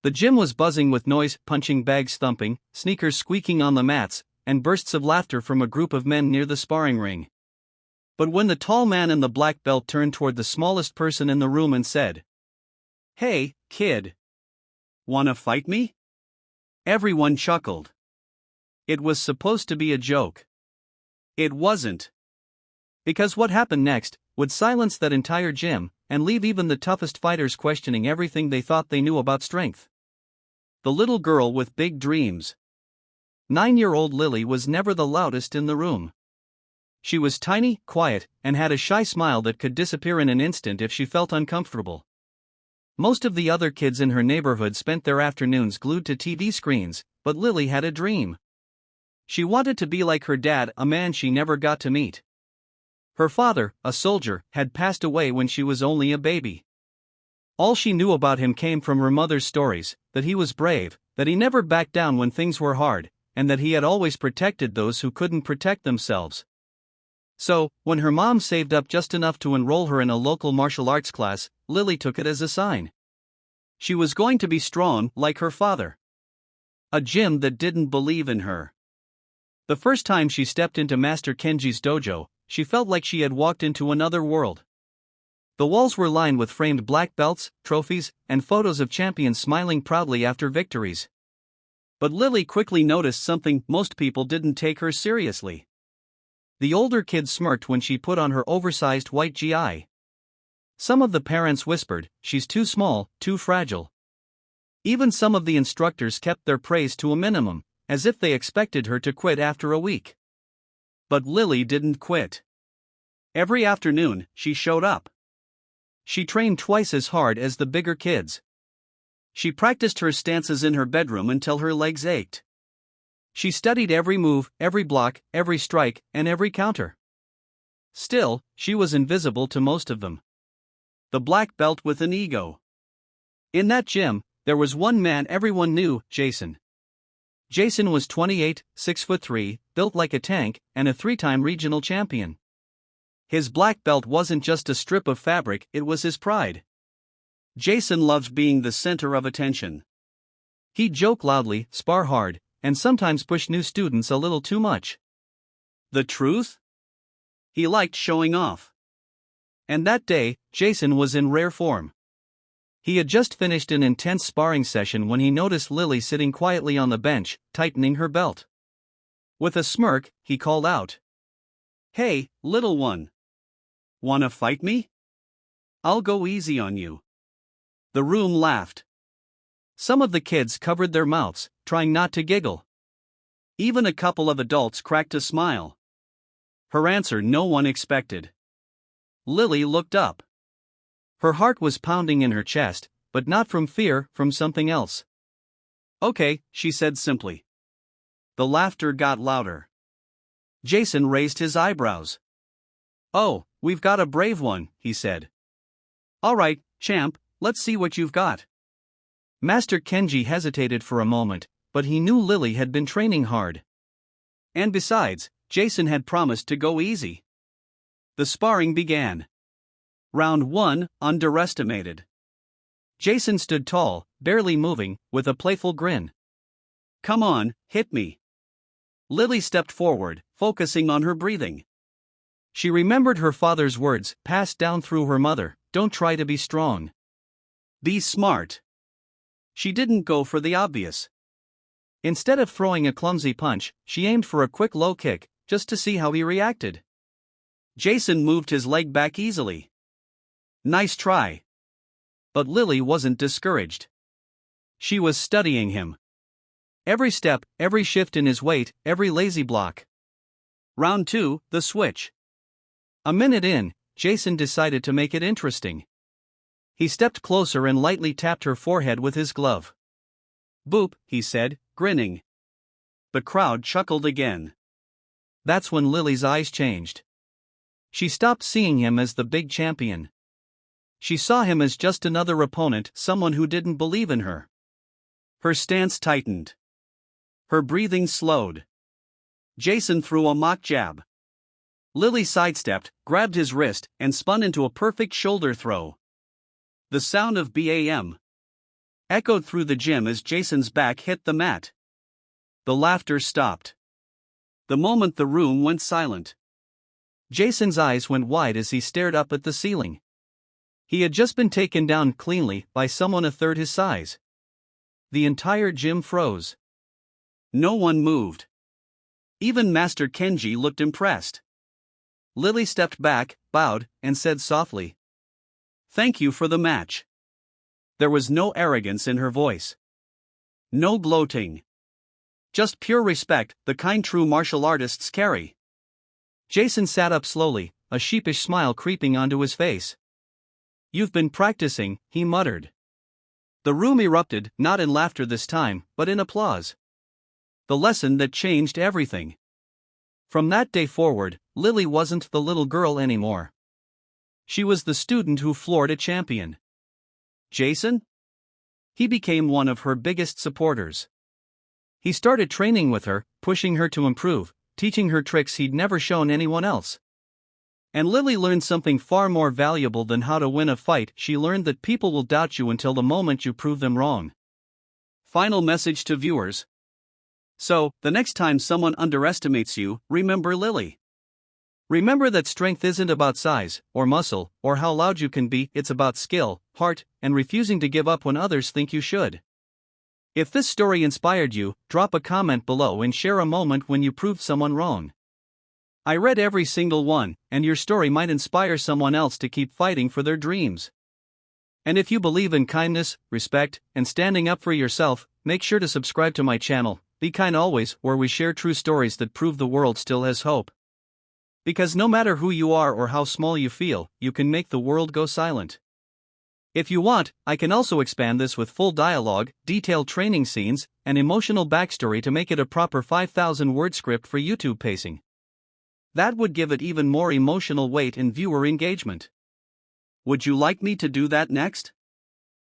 The gym was buzzing with noise, punching bags thumping, sneakers squeaking on the mats, and bursts of laughter from a group of men near the sparring ring. But when the tall man in the black belt turned toward the smallest person in the room and said, "Hey, kid. Wanna fight me?" everyone chuckled. It was supposed to be a joke. It wasn't. Because what happened next would silence that entire gym and leave even the toughest fighters questioning everything they thought they knew about strength. The little girl with big dreams. 9-year-old Lily was never the loudest in the room. She was tiny, quiet, and had a shy smile that could disappear in an instant if she felt uncomfortable. Most of the other kids in her neighborhood spent their afternoons glued to TV screens, but Lily had a dream. She wanted to be like her dad, a man she never got to meet. Her father, a soldier, had passed away when she was only a baby. All she knew about him came from her mother's stories, that he was brave, that he never backed down when things were hard, and that he had always protected those who couldn't protect themselves. So, when her mom saved up just enough to enroll her in a local martial arts class, Lily took it as a sign. She was going to be strong, like her father. A gym that didn't believe in her. The first time she stepped into Master Kenji's dojo, she felt like she had walked into another world. The walls were lined with framed black belts, trophies, and photos of champions smiling proudly after victories. But Lily quickly noticed something: most people didn't take her seriously. The older kids smirked when she put on her oversized white gi. Some of the parents whispered, "She's too small, too fragile." Even some of the instructors kept their praise to a minimum, as if they expected her to quit after a week. But Lily didn't quit. Every afternoon, she showed up. She trained twice as hard as the bigger kids. She practiced her stances in her bedroom until her legs ached. She studied every move, every block, every strike, and every counter. Still, she was invisible to most of them. The black belt with an ego. In that gym, there was one man everyone knew: Jason. Jason was 28, 6'3", built like a tank, and a 3-time regional champion. His black belt wasn't just a strip of fabric, it was his pride. Jason loved being the center of attention. He'd joke loudly, spar hard, and sometimes push new students a little too much. The truth? He liked showing off. And that day, Jason was in rare form. He had just finished an intense sparring session when he noticed Lily sitting quietly on the bench, tightening her belt. With a smirk, he called out, "Hey, little one. Wanna fight me? I'll go easy on you." The room laughed. Some of the kids covered their mouths, trying not to giggle. Even a couple of adults cracked a smile. Her answer no one expected. Lily looked up. Her heart was pounding in her chest, but not from fear, from something else. "Okay," she said simply. The laughter got louder. Jason raised his eyebrows. "Oh, we've got a brave one," he said. "All right, champ, let's see what you've got." Master Kenji hesitated for a moment, but he knew Lily had been training hard. And besides, Jason had promised to go easy. The sparring began. Round 1, underestimated. Jason stood tall, barely moving, with a playful grin. "Come on, hit me." Lily stepped forward, focusing on her breathing. She remembered her father's words, passed down through her mother: "Don't try to be strong. Be smart." She didn't go for the obvious. Instead of throwing a clumsy punch, she aimed for a quick low kick, just to see how he reacted. Jason moved his leg back easily. Nice try. But Lily wasn't discouraged. She was studying him. Every step, every shift in his weight, every lazy block. Round 2, the switch. A minute in, Jason decided to make it interesting. He stepped closer and lightly tapped her forehead with his glove. "Boop," he said, grinning. The crowd chuckled again. That's when Lily's eyes changed. She stopped seeing him as the big champion. She saw him as just another opponent, someone who didn't believe in her. Her stance tightened. Her breathing slowed. Jason threw a mock jab. Lily sidestepped, grabbed his wrist, and spun into a perfect shoulder throw. The sound of BAM. echoed through the gym as Jason's back hit the mat. The laughter stopped. The moment the room went silent. Jason's eyes went wide as he stared up at the ceiling. He had just been taken down cleanly by someone a third his size. The entire gym froze. No one moved. Even Master Kenji looked impressed. Lily stepped back, bowed, and said softly, "Thank you for the match." There was no arrogance in her voice. No gloating. Just pure respect, the kind true martial artists carry. Jason sat up slowly, a sheepish smile creeping onto his face. "You've been practicing," he muttered. The room erupted, not in laughter this time, but in applause. The lesson that changed everything. From that day forward, Lily wasn't the little girl anymore. She was the student who floored a champion. Jason? He became one of her biggest supporters. He started training with her, pushing her to improve, teaching her tricks he'd never shown anyone else. And Lily learned something far more valuable than how to win a fight. She learned that people will doubt you until the moment you prove them wrong. Final message to viewers. So, the next time someone underestimates you, remember Lily. Remember that strength isn't about size, or muscle, or how loud you can be, it's about skill, heart, and refusing to give up when others think you should. If this story inspired you, drop a comment below and share a moment when you proved someone wrong. I read every single one, and your story might inspire someone else to keep fighting for their dreams. And if you believe in kindness, respect, and standing up for yourself, make sure to subscribe to my channel, Be Kind Always, where we share true stories that prove the world still has hope. Because no matter who you are or how small you feel, you can make the world go silent. If you want, I can also expand this with full dialogue, detailed training scenes, and emotional backstory to make it a proper 5,000-word script for YouTube pacing. That would give it even more emotional weight and viewer engagement. Would you like me to do that next?